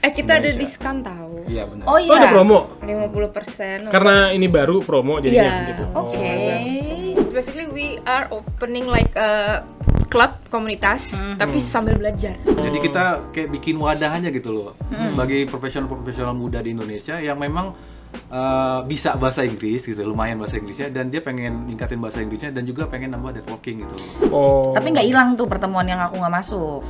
Kita ada Indonesia. diskon tahu. Iya benar. Oh Oh, ada iya. promo. 50% Karena ini baru promo jadinya Iya. gitu. Oke. Basically we are opening like a club komunitas tapi sambil belajar. Jadi kita kayak bikin wadah aja gitu loh bagi profesional muda di Indonesia yang memang bisa bahasa Inggris gitu, lumayan bahasa Inggrisnya, dan dia pengen ningkatin bahasa Inggrisnya dan juga pengen nambah networking gitu loh. Oh. Tapi nggak hilang tuh pertemuan yang aku nggak masuk.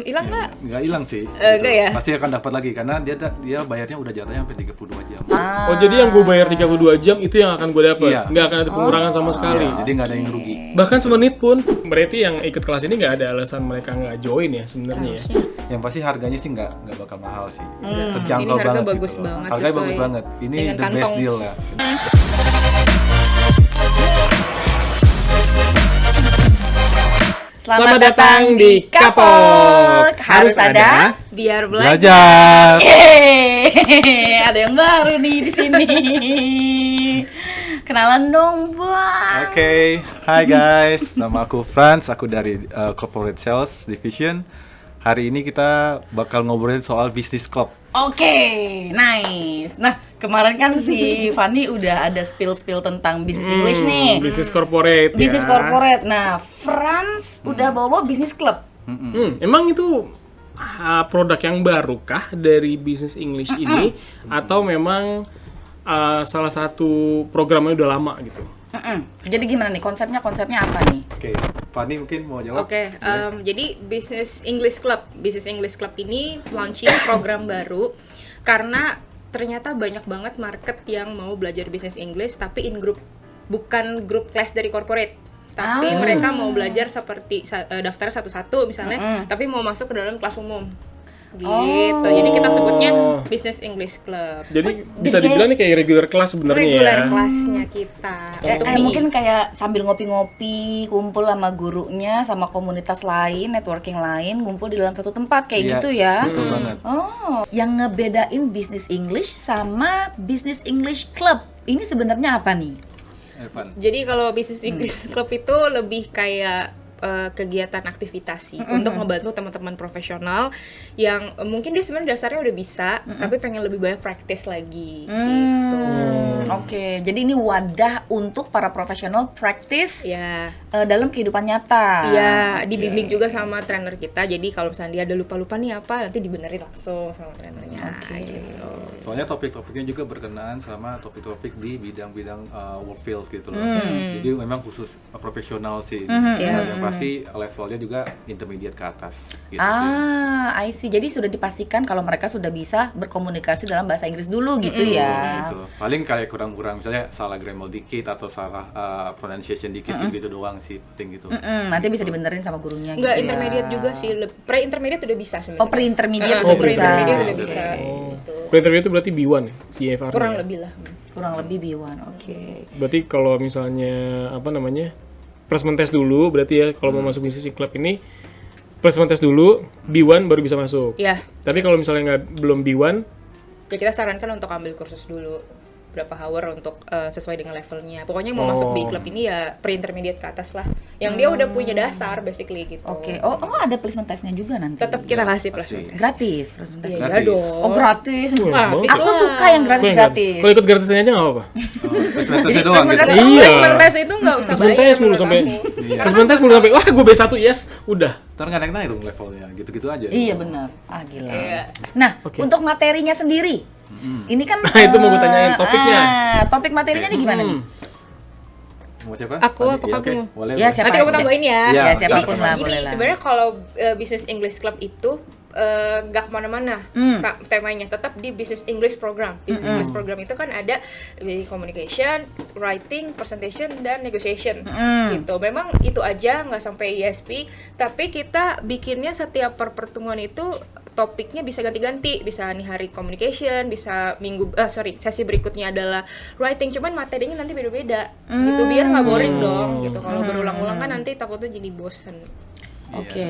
Hilang nggak? Nggak hilang sih. Nggak ya? Pasti akan dapat lagi karena dia bayarnya udah jatahnya sampai 32 jam. Oh, jadi yang gue bayar 32 jam itu yang akan gue dapat. Iya. Nggak akan ada pengurangan sama sekali. Iya, jadi nggak ada yang rugi. Bahkan semenit pun. Berarti yang ikut kelas ini nggak ada alasan mereka nggak join ya sebenarnya ya. Yang pasti harganya sih nggak bakal mahal sih. Ini Terjangkau harga banget bagus gitu loh. banget, Harganya sesuai bagus banget. Ini dengan the best kantong. deal ya. Selamat datang di Kapok. Harus ada. Biar belajar. Belajar. Ada yang baru nih di sini. Kenalan dong, Bang. Oke, hai guys. Nama aku Franz, aku dari Corporate Sales Division. Hari ini kita bakal ngobrolin soal bisnis club. Oke, nice. Nah, kemarin kan si Fanny udah ada spill-spill tentang bisnis English nih. Bisnis corporate. Bisnis ya. corporate. Nah, Franz udah bawa bisnis club. Emang itu produk yang baru kah dari bisnis English ini atau memang salah satu programnya udah lama gitu? Jadi gimana nih konsepnya apa nih? Oke, Fanny mungkin mau jawab? Oke, jadi Business English Club ini launching program baru karena ternyata banyak banget market yang mau belajar bisnis English tapi in group, bukan grup kelas dari corporate. Tapi mereka mau belajar seperti daftar satu-satu misalnya, tapi mau masuk ke dalam kelas umum. Gitu. Jadi kita sebutnya Business English Club. Jadi bisa dibilang nih kayak regular class sebenarnya ya. Regular kelasnya kita. Kayak Untuk BI. mungkin kayak sambil ngopi-ngopi, kumpul sama gurunya, sama komunitas lain, networking lain, ngumpul di dalam satu tempat kayak Iya, gitu ya. Betul banget. Oh, yang ngebedain bisnis English sama bisnis English Club ini sebenarnya apa nih? Evan. Jadi kalau Business English Club itu lebih kayak kegiatan aktivitas sih untuk ngebantu teman-teman profesional yang mungkin dia sebenarnya dasarnya udah bisa tapi pengen lebih banyak praktis lagi gitu. Oke, jadi ini wadah untuk para profesional praktis Ya, dalam kehidupan nyata. iya dibimbing juga sama trainer kita. Jadi kalau misalnya dia ada lupa-lupa nih apa, nanti dibenerin langsung sama trainernya gitu. Soalnya topik-topiknya juga berkenaan sama topik-topik di bidang-bidang work field gitu loh. Jadi memang khusus profesional sih. Yang pasti levelnya juga intermediate ke atas gitu sih. I see. Jadi sudah dipastikan kalau mereka sudah bisa berkomunikasi dalam bahasa Inggris dulu gitu ya. Gitu. Paling kayak kurang-kurang misalnya salah grammar dikit atau salah pronunciation dikit gitu doang sih penting gitu. Nanti bisa dibenerin sama gurunya Enggak gitu intermediate ya. juga sih. Pre-intermediate udah bisa sebenarnya. Oh, pre-intermediate Ah, udah bisa. pre-intermediate udah Oke. bisa. Oh. Gitu. Pre-interview itu berarti B1 ya, CFR. Kurang lebih lah. Kurang lebih B1. Oke. Berarti kalau misalnya apa namanya? Placement test dulu berarti ya kalau mau masuk bisnis club ini placement test dulu, B1 baru bisa masuk. Ya, Tapi kalau misalnya belum B1, ya kita sarankan untuk ambil kursus dulu berapa hour untuk sesuai dengan levelnya. Pokoknya mau masuk di klub ini ya pre-intermediate ke atas lah. Yang dia udah punya dasar basically gitu. Oke. Oh, ada placement testnya juga nanti. Tetap kita kasih pasti. placement. gratis placement test. Iya Gratis. dong. Oh, gratis. Gratis Aku lah. suka yang gratis-gratis. Kalau ikut gratisannya aja nggak apa-apa. Placement testnya doang placement gitu. test- Iya. Placement test itu nggak usah Placement bayar test mulu menurut sampai aku. placement test mulu sampai wah gue B1 yes, udah. Ntar nggak naik-naik dong levelnya, gitu-gitu aja. Iya benar. Ah, gila. Iya. Nah, Oke. untuk materinya sendiri. Ini kan Nah, itu mau gue tanyain topiknya. Topik materinya nih gimana nih? Mau siapa? Aku Fanny? apa Iya, kamu? oke. Boleh, Ya, boleh. siapa Nanti kamu aja. tambahin ya. Iya, Ya, oke. siapapun lah, Gini, boleh lah. sebenarnya kalau Business English Club itu nggak kemana-mana temanya, tetap di Business English Program. Business English Program itu kan ada communication, writing, presentation, dan negotiation gitu. Memang itu aja, nggak sampai ISP, tapi kita bikinnya setiap pertemuan itu topiknya bisa ganti-ganti, bisa nih hari communication, bisa sesi berikutnya adalah writing, cuman materinya nanti beda-beda gitu, biar nggak boring dong gitu. Kalau berulang-ulang kan nanti takutnya jadi bosen. Iya. Oke.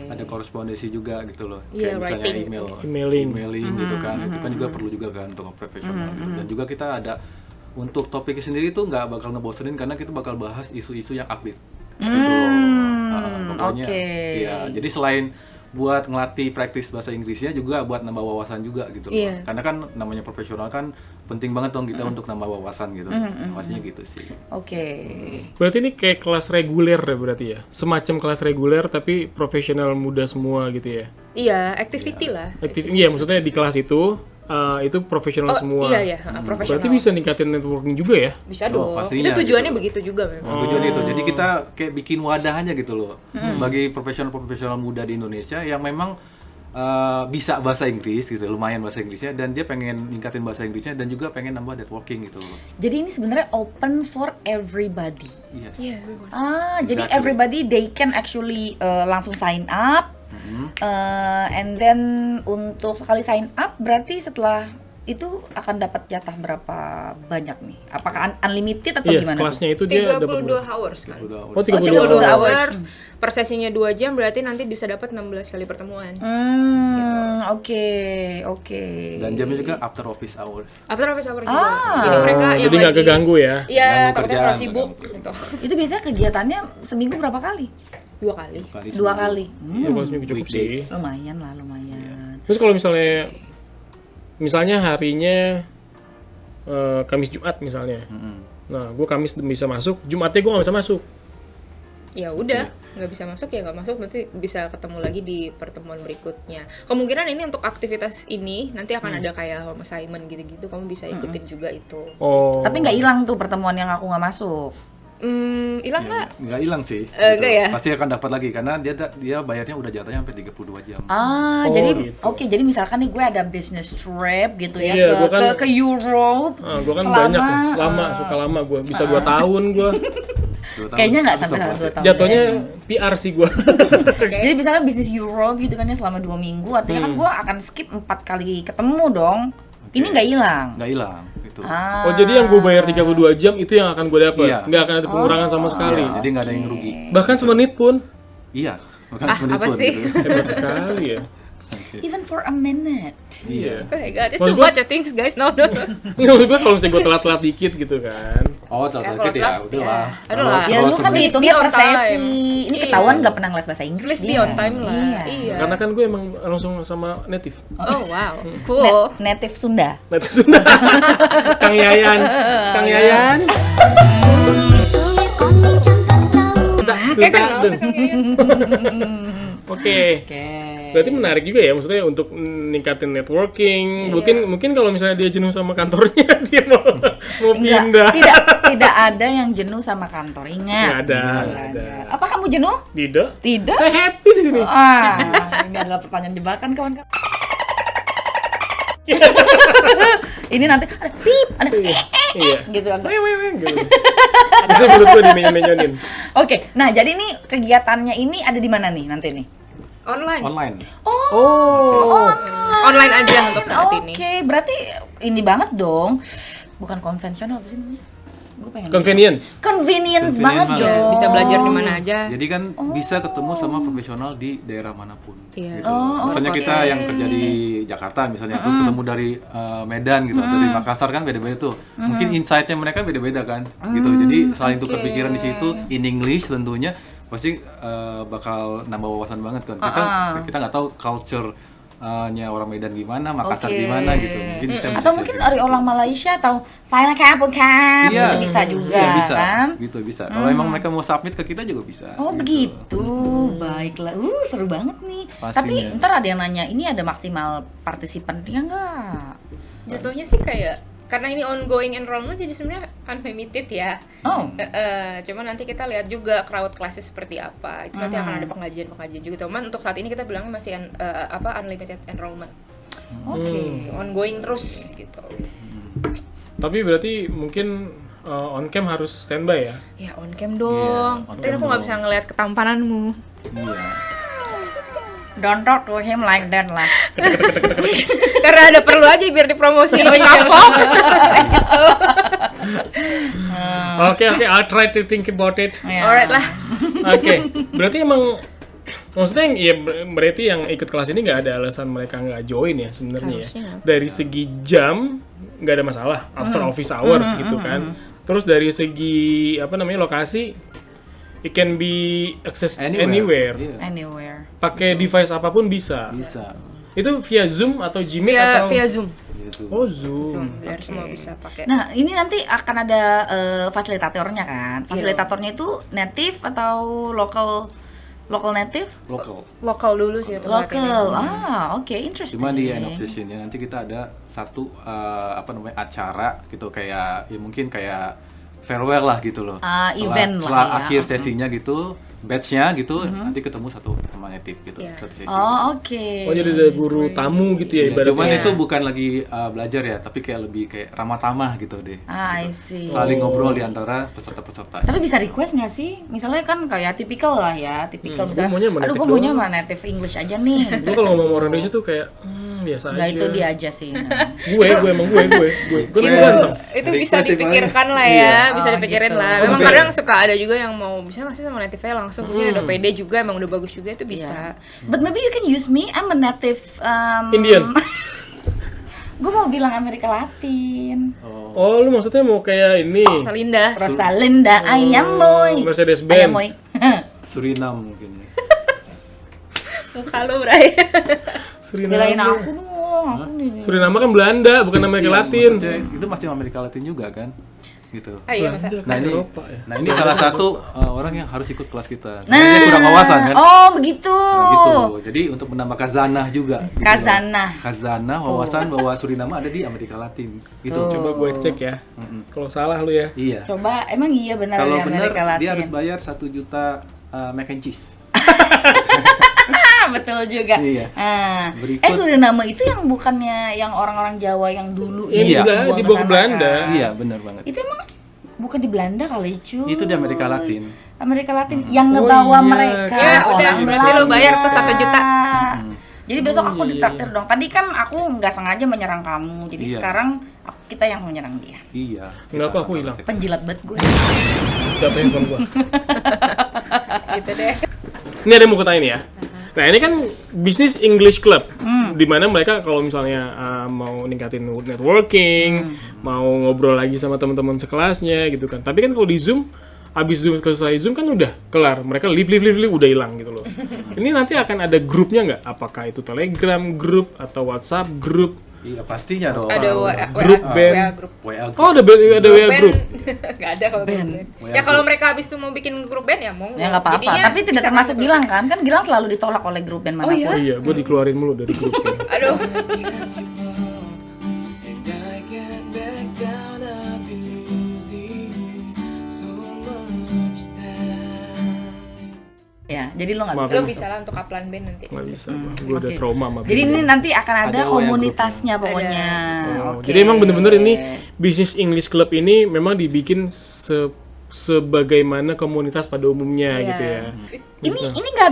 Ada korespondensi juga gitu loh. Iya, Kayak misalnya writing. Emailing. gitu kan. Itu kan juga perlu juga kan untuk profesional gitu. Dan juga kita ada untuk topiknya sendiri tuh nggak bakal ngebosenin karena kita bakal bahas isu-isu yang update. Gitu. Pokoknya oke. ya, jadi selain buat ngelatih praktis bahasa Inggrisnya juga buat nambah wawasan juga gitu loh. Iya. Karena kan namanya profesional kan penting banget dong kita untuk nambah wawasan gitu. Pastinya gitu sih. Oke. Berarti ini kayak kelas reguler ya berarti ya? Semacam kelas reguler tapi profesional muda semua gitu ya? Iya, activity lah. Iya, maksudnya di kelas itu profesional semua. Iya, profesional. Berarti bisa ningkatin networking juga ya? Bisa Oh, dong. pastinya Itu tujuannya gitu. begitu juga memang. Tujuan itu. Jadi kita kayak bikin wadah aja gitu loh. Bagi profesional-profesional muda di Indonesia yang memang bisa bahasa Inggris gitu, lumayan bahasa Inggrisnya, dan dia pengen ningkatin bahasa Inggrisnya dan juga pengen nambah networking gitu loh. Jadi ini sebenarnya open for everybody. Yes. Iya. Jadi Exactly. everybody they can actually langsung sign up. And then untuk sekali sign up berarti setelah itu akan dapat jatah berapa banyak nih? Apakah unlimited atau Iya, gimana? kelasnya itu dia dapat 32 hours kan. Udah, Oh, 32 32 hours. hours. Per sesinya 2 jam berarti nanti bisa dapat 16 kali pertemuan. Oke. Dan jamnya juga after office hours. After office hour juga. Jadi mereka yang Jadi nggak lagi keganggu ya? Iya, Ganggu takutnya kerjaan, kalau sibuk gitu. Itu biasanya kegiatannya seminggu berapa kali? 2 kali. Dua kali. Ya, kelasnya cukup sih. Weekdays. Lumayan lah, lumayan. Terus kalau misalnya harinya Kamis Jumat misalnya. Nah, gue Kamis bisa masuk, Jumatnya gue nggak bisa masuk. Ya udah, nggak bisa masuk ya nggak masuk, nanti bisa ketemu lagi di pertemuan berikutnya. Kemungkinan ini untuk aktivitas ini nanti akan ada kayak home assignment gitu-gitu, kamu bisa ikutin juga itu. Oh. Tapi nggak hilang tuh pertemuan yang aku nggak masuk. Hilang nggak? Nggak hilang sih. Nggak ya? Pasti akan dapat lagi karena dia bayarnya udah jatuhnya sampai 32 jam. Jadi gitu. oke, jadi misalkan nih gue ada business trip gitu ya Iya, gua kan- ke Europe. gue kan selama, banyak lama, suka lama gue. Bisa 2 tahun gue. 2 tahun. Kayaknya nggak Bisa sampai puas 2 ya. tahun. Jatuhnya PR sih gue. Jadi misalnya bisnis Europe gitu kan ya selama 2 minggu, artinya kan gue akan skip 4 kali ketemu dong. Ini nggak hilang. Nggak hilang gitu. Oh, jadi yang gue bayar 32 jam itu yang akan gue dapat. Iya. Nggak akan ada pengurangan sama sekali. Iya, jadi nggak ada yang rugi. Bahkan semenit pun. Iya, bukan semenit apa pun sih? gitu. Hebat sekali ya. Even for a minute. Iya. Oh my god, it's Maksud too gua- much of things guys, no. Nggak, maksud gue kalau misalnya gue telat-telat dikit gitu kan. Oh, kalau terlalu dikit ya, telat, udah lah. Aduh lah. Ya lu kan semenit- dihitungnya be on per sesi. time. Ini Iya. ketahuan nggak pernah les bahasa Inggris. Please be dia. on time lah. Iya. Karena kan gue emang langsung sama native. Oh wow, cool. Native Sunda. Native Sunda. Kang Yayan. Kang Yayan. Duta Deng. Oke. Berarti menarik juga ya, maksudnya untuk ningkatin networking. Mungkin kalau misalnya dia jenuh sama kantornya, dia mau pindah. Tidak ada yang jenuh sama kantor. Nggak Ingat. ada, Nggak nggak ada. Apa kamu jenuh? Tidak. Tidak. Saya happy di sini. Ini adalah pertanyaan jebakan kawan-kawan. Ini nanti ada pip, ada Iya. gitu agak. Gitu. Bisa menurut gue dimenyon-menyonin. Oke, nah jadi ini kegiatannya ini ada di mana nih nanti nih? Online. Online. Online aja untuk saat ini. Oke, berarti ini banget dong. Bukan konvensional apa sih namanya? Gue pengen. Convenience. Convenience Convenient banget banget. dong. Bisa belajar di mana aja. Jadi kan bisa ketemu sama profesional di daerah manapun. Iya. Gitu. Misalnya kita yang kerja di Jakarta misalnya, terus ketemu dari Medan gitu atau di Makassar kan beda-beda tuh. Mungkin insight-nya mereka beda-beda kan. Gitu. Jadi saling tukar pikiran di situ in English tentunya pasti bakal nambah wawasan banget kan. Kita nggak tahu culture-nya orang Medan gimana, Makassar gimana gitu. Mungkin bisa Atau mungkin dari orang Malaysia atau saya kampung Iya. itu bisa juga Iya, bisa. kan? Gitu bisa. Kalau emang mereka mau submit ke kita juga bisa. Oh gitu. begitu, baiklah. Seru banget nih. Pastinya. Tapi ntar ada yang nanya, ini ada maksimal partisipannya nggak? Jatuhnya sih kayak karena ini ongoing enrollment jadi sebenarnya unlimited ya. Oh, Cuman nanti kita lihat juga crowd classes seperti apa. Itu nanti akan ada pengajian-pengajian juga. Cuman untuk saat ini kita bilangnya masih unlimited enrollment. oke. Ongoing terus gitu. Tapi berarti mungkin on cam harus standby ya. Ya on cam dong. on Nanti cam aku nggak dong. bisa ngeliat ketampananmu. Iya. Don't talk to him like that lah. Karena ada perlu aja biar dipromosi lebih kapok. Oke, I'll try to think about it. Ya. Alright lah. Oke, berarti emang maksudnya ya berarti yang ikut kelas ini nggak ada alasan mereka nggak join ya sebenarnya ya. Harusnya. Dari segi jam nggak ada masalah, after office hours gitu kan. Terus dari segi apa namanya lokasi, it can be accessed anywhere. Iya. Anywhere. pakai device apapun bisa. Bisa. Itu via Zoom atau Gmeet atau via Zoom. Gitu. Oh, Zoom. Biar semua bisa pakai. Nah, ini nanti akan ada fasilitatornya kan? Fasilitatornya itu native atau local native? Lokal Lokal dulu sih itu. Local. Oke, interesting. Cuma di end of session-nya nanti kita ada satu acara gitu, kayak ya mungkin kayak farewell lah gitu loh. Event lah setelah ya. akhir sesinya gitu, batch-nya gitu, nanti ketemu satu sama native gitu, satu sesi. Oh, oke. Oh, jadi ada guru tamu gitu ya Iya, ibaratnya. cuman itu bukan lagi belajar ya, tapi kayak lebih kayak ramah tamah gitu deh. I see. Saling ngobrol di antara peserta-peserta. Tapi bisa request nggak sih? Misalnya kan kayak tipikal lah ya, tipikal Gua maunya misalnya. sama Aduh, native gue maunya doang." sama native English aja nih. Gue kalau ngomong orang Indonesia tuh kayak biasa Nggak, aja. itu dia aja sih. Nah. Gue emang gue. Gue Itu ganteng. bisa Request sih, dipikirkan Bang. lah Iya. ya, bisa Oh, dipikirin gitu. lah. Oh, Memang bisa kadang ya? suka ada juga yang mau bisa nggak sih sama native-nya langsung, mungkin udah pede juga, emang udah bagus juga itu bisa. But maybe you can use me. I'm a native Indian. Gue mau bilang Amerika Latin. Oh, lu maksudnya mau kayak ini? Salinda. Rosalinda, ayam boy. Mercedes-Benz. Ayam boy. Suriname mungkin ya. Muka lu, Bray. Belain Suriname. aku dong. Aku nih. Suriname kan Belanda, bukan Amerika Iya, Latin. maksudnya itu masih Amerika Latin juga kan, gitu. Ah iya, masa. Belanda Nah kan ini, Eropa ya. nah ini salah satu orang yang harus ikut kelas kita. Nah, Dia kurang wawasan kan? Oh, begitu. Nah, gitu. Jadi untuk menambah kazanah juga. Gitu loh. Kazanah. Kazanah, wawasan bahwa Suriname ada di Amerika Latin. Gitu. Tuh. Coba gue cek ya. Kalau salah lu ya. Iya. Coba, emang iya benar Kalau di benar Amerika Latin. dia harus bayar 1 juta mac and cheese. Betul juga. Iya. Berikut. Suriname itu yang bukannya yang orang-orang Jawa yang dulu Yang Iya. dibawa ke Belanda. Iya, benar banget. Itu emang bukan di Belanda kali, cuy. Itu di Amerika Latin. Amerika Latin yang Oh, ngebawa iya. mereka Ya, udah, orang berarti lo bayar tuh 1 juta. Jadi besok aku iya, ditraktir dong. Tadi kan aku nggak sengaja menyerang kamu. Jadi Iya. sekarang kita yang menyerang dia. Iya. Enggak, aku hilang. Penjilat banget gue. Data handphone gua. Gitu deh. Ini ada yang mau kutanyain ya. Nah, ini kan bisnis English Club, di mana mereka kalau misalnya mau ningkatin networking, mau ngobrol lagi sama teman-teman sekelasnya gitu kan. Tapi kan kalau di Zoom, abis Zoom selesai Zoom kan udah kelar, mereka leave udah hilang gitu loh. Ini nanti akan ada grupnya nggak? Apakah itu Telegram grup atau WhatsApp grup? Iya, pastinya dong. Ada Grup band. WA grup. WA Oh, ada WA Band grup. nggak ada kalau grup band. WA Ya kalau grup. mereka habis itu mau bikin grup band ya mau. Ya nggak apa-apa. Jadinya Tapi tidak bisa termasuk masuk. Gilang kan? Kan Gilang selalu ditolak oleh grup band manapun. iya? Oh iya, gue dikeluarin mulu dari grupnya. Aduh. And I can't back down, I've been losing so much time. Ya, jadi lo nggak Maaf, bisa. Lo bisa lah untuk upline band nanti. Nggak bisa, gue udah Oke. trauma sama Jadi band. ini nanti akan ada Ada WA komunitasnya pokoknya. Oh, Oke. jadi emang bener-bener ini bisnis English Club ini memang dibikin sebagaimana komunitas pada umumnya Iya. gitu ya. Ini nggak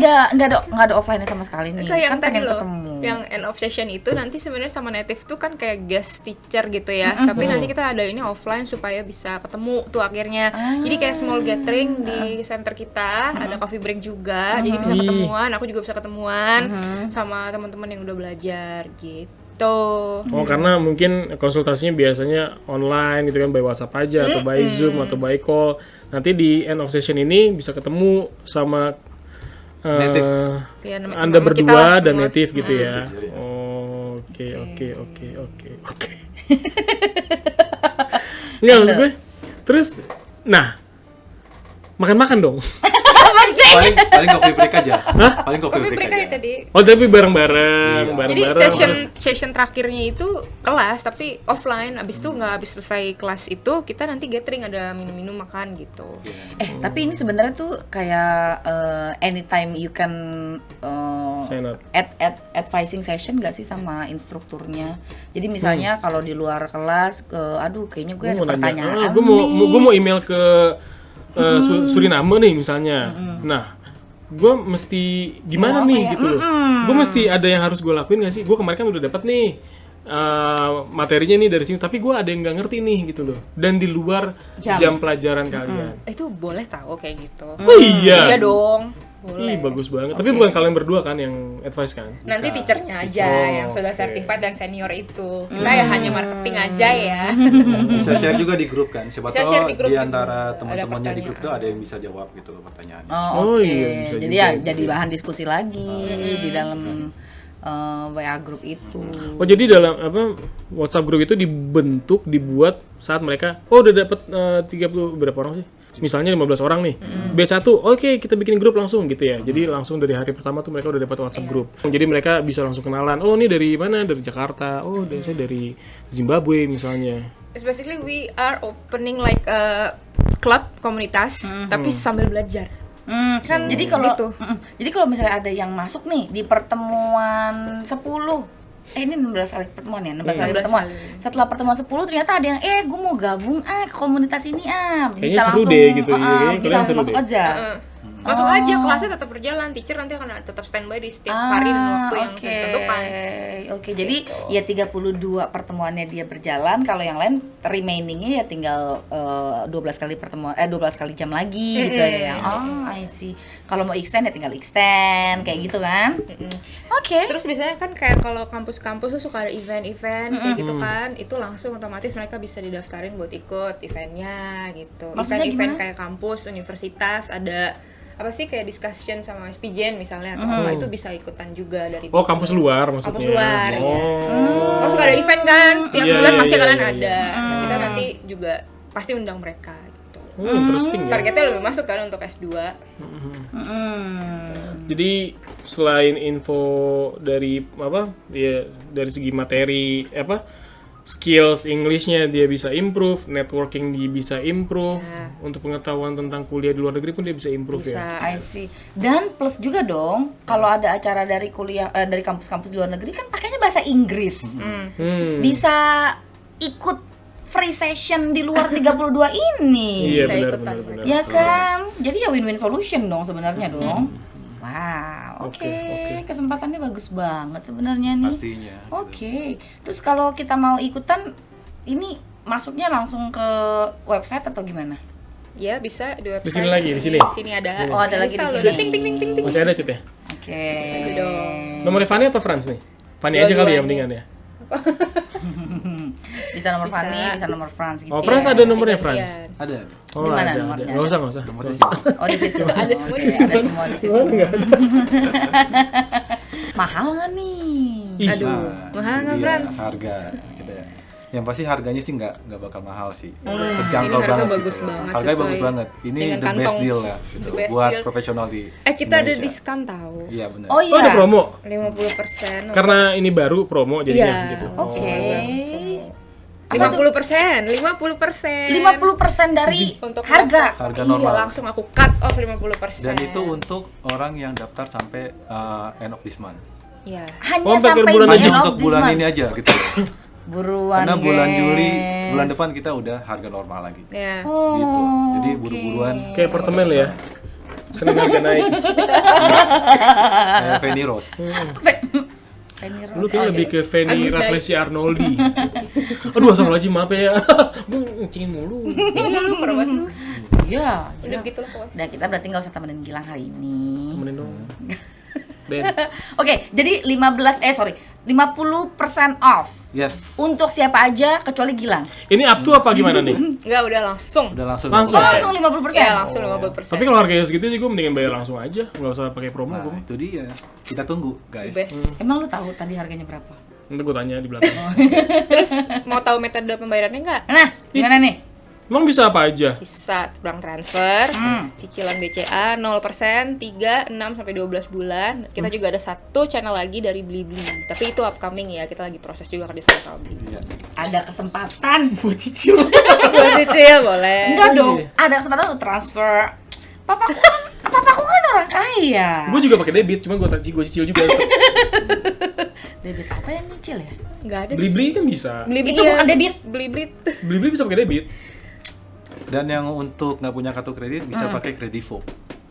ada offline sama sekali nih. Kayak yang Kan tadi pengen loh, ketemu. yang end of session itu nanti sebenarnya sama native tuh kan kayak guest teacher gitu ya. Tapi nanti kita ada ini offline supaya bisa ketemu tuh akhirnya. Jadi kayak small gathering di center kita, ada coffee break juga. Jadi bisa Ih. ketemuan, aku juga bisa ketemuan sama teman-teman yang udah belajar gitu. Oh, karena mungkin konsultasinya biasanya online gitu kan, by WhatsApp aja atau by Zoom atau by call. Nanti di end of session ini bisa ketemu sama Native. Ya, Anda nama kita berdua lah dan semua. native gitu ya. Native, ya. Oh, oke. Enggak maksud gue. Terus nah, makan-makan dong. paling coffee break aja. Paling coffee Coffee break break aja aja. tadi. Oh, tapi bareng-bareng, Iya. Jadi bareng-bareng. session terakhirnya itu kelas tapi offline. Abis itu nggak habis selesai kelas itu kita nanti gathering, ada minum-minum makan gitu. Tapi ini sebenarnya tuh kayak anytime you can Sign up. advising session gak sih sama instrukturnya. Jadi misalnya kalau di luar kelas, aduh kayaknya gue ada pertanyaan gue nih. mau email ke Suriname nih misalnya. Nah, gue mesti gimana Mau apa nih ya? gitu loh. Gue mesti ada yang harus gue lakuin gak sih? Gue kemarin kan udah dapat nih materinya nih dari sini, tapi gue ada yang nggak ngerti nih gitu loh. Dan di luar Jam. jam pelajaran kalian. Itu boleh tahu kayak gitu. Oh iya. Iya dong. Boleh. Ih, bagus banget. Tapi bukan kalian berdua kan yang advice kan? Nanti Bukan. teachernya aja Oh, yang sudah oke. certified dan senior itu. Kita ya hanya marketing aja ya. Bisa share juga di grup kan. Siapa Bisa tahu share di grup di juga. antara Ada teman-temannya di grup tuh pertanyaan. ada yang bisa jawab gitu loh pertanyaannya. Oh, Oh, oke. iya, bisa Jadi juga ya itu. jadi bahan diskusi lagi di dalam WA grup itu. Oh, jadi dalam WhatsApp group itu dibuat saat mereka udah dapat 30 berapa orang sih? Misalnya 15 orang nih. B1, oke, kita bikin grup langsung gitu ya. Jadi langsung dari hari pertama tuh mereka udah dapat WhatsApp grup. Jadi mereka bisa langsung kenalan. Oh, ini dari mana? Dari Jakarta. Oh, saya dari Zimbabwe misalnya. It's basically we are opening like a club komunitas tapi sambil belajar. Kan jadi kalau gitu. jadi kalau misalnya ada yang masuk nih di pertemuan 10, ini 16 kali pertemuan ya, 16 kali 16 pertemuan. kali. Setelah pertemuan 10 ternyata ada yang gue mau gabung ke komunitas ini Kayaknya seru deh gitu, kayaknya bisa langsung seru masuk deh. aja. Masuk aja, kelasnya tetap berjalan, teacher nanti akan tetap standby di setiap hari dan waktu yang sudah ditentukan. Oke, jadi ya 32 pertemuannya dia berjalan, kalau yang lain remainingnya ya tinggal 12 kali pertemuan 12 kali jam lagi gitu ya. Oh, I see. Kalau mau extend ya tinggal extend kayak gitu kan. Oke. Terus biasanya kan kayak kalau kampus-kampus tuh suka ada event-event kayak gitu kan, itu langsung otomatis mereka bisa didaftarin buat ikut eventnya gitu. Maksudnya Event-event gimana? kayak kampus, universitas ada apa sih kayak discussion sama SPJN misalnya atau apa itu bisa ikutan juga dari Oh, kampus luar maksudnya. kampus luar. Oh. Oh, suka ada event kan setiap Iya, bulan iya, pasti iya, kalian iya, ada. Nah, kita nanti juga pasti undang mereka gitu. Interesting ya. Targetnya lebih masuk kan untuk S2. Jadi selain info dari dari segi materi skills Englishnya dia bisa improve, networking dia bisa improve, untuk pengetahuan tentang kuliah di luar negeri pun dia bisa improve ya. I see. Dan plus juga dong, kalau ada acara dari kuliah dari kampus-kampus di luar negeri kan pakainya bahasa Inggris. Bisa ikut free session di luar 32 ini. Iya Bisa ikutan. benar. Ya kan? Jadi ya win-win solution dong sebenarnya dong. Wow, oke. Oke. Kesempatannya bagus banget sebenarnya nih. Pastinya. Oke. Terus kalau kita mau ikutan ini masuknya langsung ke website atau gimana? Ya bisa di website. Di sini lagi, di sini. Di sini ada. Oh, ada lagi di Bisa loh. sini. Ting ting ting ting ting. Masih ada Cut ya? Oke. Nomornya Fanny atau Franz nih? Fanny aja kali ya Dua-duanya. mendingan ya. Bisa nomor Bisa. Fanny, bisa nomor Franz gitu. Oh, Franz ya. ada nomornya Franz. Gantian. Ada. Oh, Di mana ada. nomornya? Nggak usah, nggak usah. Nomornya sih. Oh, di situ. Ada semua Oke, di situ. ada semua di situ. Mahal nggak nih? Ih. Aduh, mahal nggak Iya, Frans? harga gitu ya. Yang pasti harganya sih nggak bakal mahal sih. Ini Terjangkau harga banget. bagus gitu. banget, Harganya sesuai bagus banget. Ini dengan the best kantong. deal ya gitu. The best Buat deal. profesional di Kita ada Indonesia. diskon tahu. Iya benar. Oh iya. Oh, ada promo. 50%. Karena ini baru promo jadinya Iya. gitu. Oke. 50%, 50%. 50% dari Untuk harga. Harga Iya, normal. langsung aku cut off 50%. Dan itu untuk orang yang daftar sampai end of this month. Iya. Hanya Oh, sampai sampai bulan the Hanya end of untuk this bulan month. ini aja gitu. Buruan, Karena bulan guys. Juli, bulan depan kita udah harga normal lagi. Ya. Oh, Gitu. Jadi oke. buru-buruan. Kayak apartemen lo ya. Seneng harga naik. Kayak Fanny Rose. Penny Lu Rose. kayak lebih ke Fanny Agus naik. Raflesi Arnoldi. Aduh, asal lagi maaf ya. Gue ngecingin mulu. Iya, lu perban. Iya. Udah gitu lah pokoknya. Udah, kita berarti nggak usah temenin Gilang hari ini. Temenin dong. Den. Oke, jadi 50% off Yes. untuk siapa aja kecuali Gilang. Ini up to apa gimana nih? Enggak, udah langsung. Udah langsung. Langsung. Oh, Oke. langsung 50%. Iya, langsung 50%. Tapi kalau harganya segitu sih gue mendingan bayar langsung aja, nggak usah pakai promo Nah, gue. itu dia. Kita tunggu, guys. best. Emang lu tahu tadi harganya berapa? Nanti gue tanya di belakang. Terus mau tahu metode pembayarannya enggak? Nah, gimana nih? Emang bisa apa aja? Bisa bank transfer, cicilan BCA 0%, 3, 6 sampai 12 bulan. Kita juga ada satu channel lagi dari Blibli. Tapi itu upcoming ya, kita lagi proses juga kerja sama Blibli. Ada kesempatan buat cicil. Buat cicil boleh. Enggak dong, ada kesempatan untuk transfer. Papaku kan orang kaya. Gue juga pakai debit, cuma gue cicil juga. Debit apa yang nyicil ya? Enggak ada. Beli-beli kan bisa. Blibli Itu bukan debit. Blibli. Beli-beli bisa pakai debit. Dan yang untuk nggak punya kartu kredit bisa pakai Kredivo.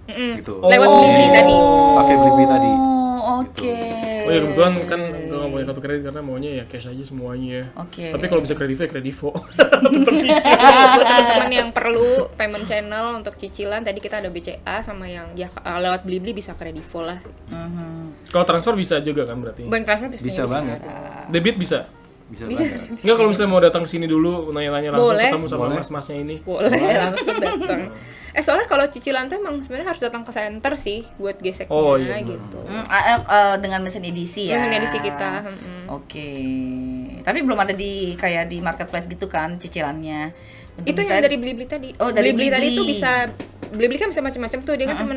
Gitu. Lewat Blibli tadi. Pakai Blibli tadi. Oh, oke. Oh ya kebetulan kan kalau nggak punya pakai kartu kredit karena maunya ya cash aja semuanya. Oke. Tapi kalau bisa kredivo ya kredivo. Buat teman-teman yang perlu payment channel untuk cicilan, tadi kita ada BCA sama yang ya lewat Blibli bisa kredivo lah. Kalau transfer bisa juga kan berarti. Bank transfer biasanya Bisa banget. Debit bisa. Bisa banget. Enggak kalau misalnya mau datang sini dulu nanya-nanya langsung Boleh. ketemu sama Boleh. mas-masnya ini. Boleh langsung datang. Soalnya kalau cicilan tuh emang sebenarnya harus datang ke center sih buat geseknya Oh, iya, gitu. Dengan mesin edisi ya. Ini edisi kita. Oke. Tapi belum ada di kayak di marketplace gitu kan cicilannya. Untuk Itu bisa- yang dari Blibli tadi. Oh, dari Blibli tadi Blibli. tuh bisa Blibli kan bisa macam-macam tuh. Dia kan cuma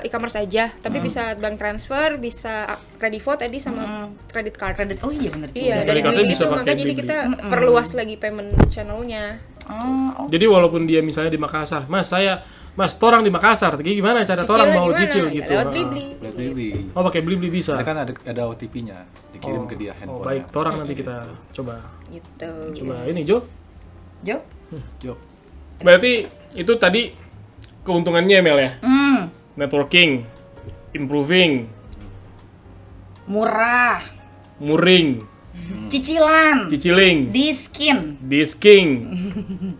e-commerce aja, tapi bisa bank transfer, bisa kredivo tadi sama credit card. kredit. Oh iya bener juga. Iya, Dari dari kartu Blibli bisa itu pakai makanya jadi Blibli. kita perluas lagi payment channelnya. Oh, Jadi walaupun dia misalnya di Makassar, Mas, torang di Makassar, gimana cara torang mau Cicilan cicil gimana? gitu? Lewat Ha. Blibli. Lihat Blibli. Oh, pakai Blibli bisa. Kita kan ada OTP-nya dikirim ke dia Oh, handphone. baik, torang nanti kita coba. Gitu. Coba ini Jo. Jo. Yuk. Berarti itu tadi keuntungannya Mel ya. Networking, improving, Murah. muring, Cicilan. ciciling, Diskin. disking.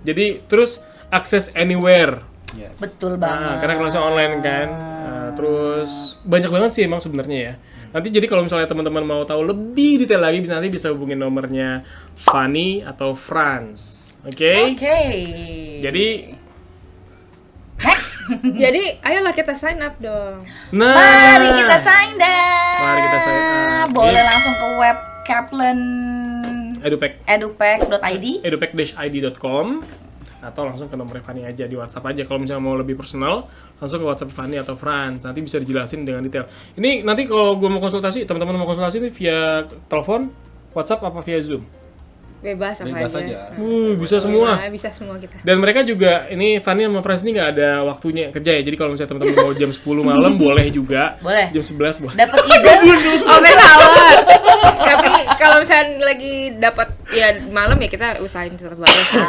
Jadi terus akses anywhere. Yes. Betul Nah, banget. karena kelasnya online kan. Nah, terus banyak banget sih emang sebenarnya ya. Nanti jadi kalau misalnya teman-teman mau tahu lebih detail lagi nanti bisa hubungin nomornya Fanny atau Franz. Oke? Oke. Jadi next. Jadi, ayolah kita sign up dong. nah Mari kita sign up. Mari kita sign up. Boleh Yes. langsung ke web Kaplan edupek.id edupek.id. edupek-id.com atau langsung ke nomor Fanny aja di WhatsApp aja. Kalau misalnya mau lebih personal, langsung ke WhatsApp Fanny atau Franz. Nanti bisa dijelasin dengan detail. Ini nanti kalau gue mau konsultasi, teman-teman mau konsultasi ini via telepon, WhatsApp apa via Zoom? Bebas apa Bebas aja. aja. Bisa semua. Nah, bisa semua kita. Dan mereka juga, ini Fanny sama Franz ini nggak ada waktunya kerja ya. Jadi kalau misalnya teman-teman mau jam 10 malam boleh juga. Boleh. Jam 11 boleh. Dapat ide. Oke, salah. Tapi kalau misalnya lagi dapat ya malam ya kita usahain tetap bagus. Oh.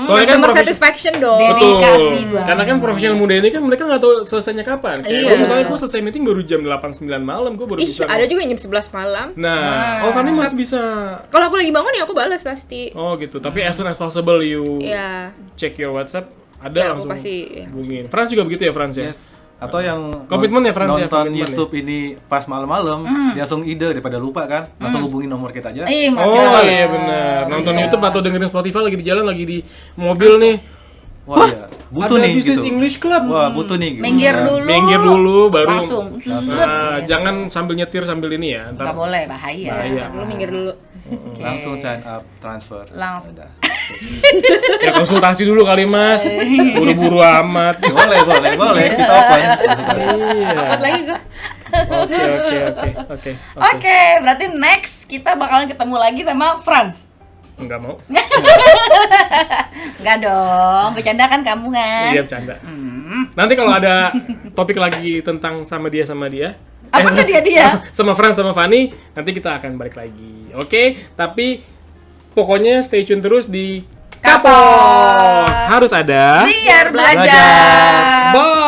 Soalnya kan Customer profesi- satisfaction dong. Dedikasi Betul. banget. Karena kan profesional muda ini kan mereka nggak tahu selesainya kapan. Kayak Iya. gue misalnya gue selesai meeting baru jam 8-9 malam, gue baru Ih, bisa. ada juga yang jam 11 malam. Nah, oh Fanny masih bisa. Kalau aku lagi bangun ya aku balas pasti. Oh gitu. Tapi as soon as possible you Iya. check your WhatsApp, ada Ya, aku langsung pasti, ya. hubungin. Franz juga begitu ya Franz ya? Yes. Atau yang Komitmen ya, Franz, ya? nonton Komitmen YouTube ini pas malam-malam, dia langsung ide daripada lupa kan, langsung hubungin nomor kita aja. Oh makin iya benar. Nonton Bisa. YouTube atau dengerin Spotify lagi di jalan, lagi di mobil nih. Wah, iya. Butuh ada nih Business gitu. English Club. Wah, butuh nih gitu. Minggir Nah, dulu. Minggir dulu baru. Langsung. Nah, jangan sambil nyetir sambil ini ya. Nggak Ntar boleh, bahaya. bahaya. Lu minggir dulu. Langsung sign up, transfer. Langsung. Udah. Ya konsultasi dulu kali Mas. Buru-buru amat. Boleh, kita open. Iya. Dapat lagi gua. Oke. Oke, berarti next kita bakalan ketemu lagi sama Franz. Enggak mau. Enggak dong, bercanda kan kamu kan? Iya bercanda. Nanti kalau ada topik lagi tentang sama dia Apakah dia? sama Franz sama Fanny, nanti kita akan balik lagi. Oke, tapi pokoknya stay tune terus di Kapok. Harus ada. Biar belajar. Belajar. Bye.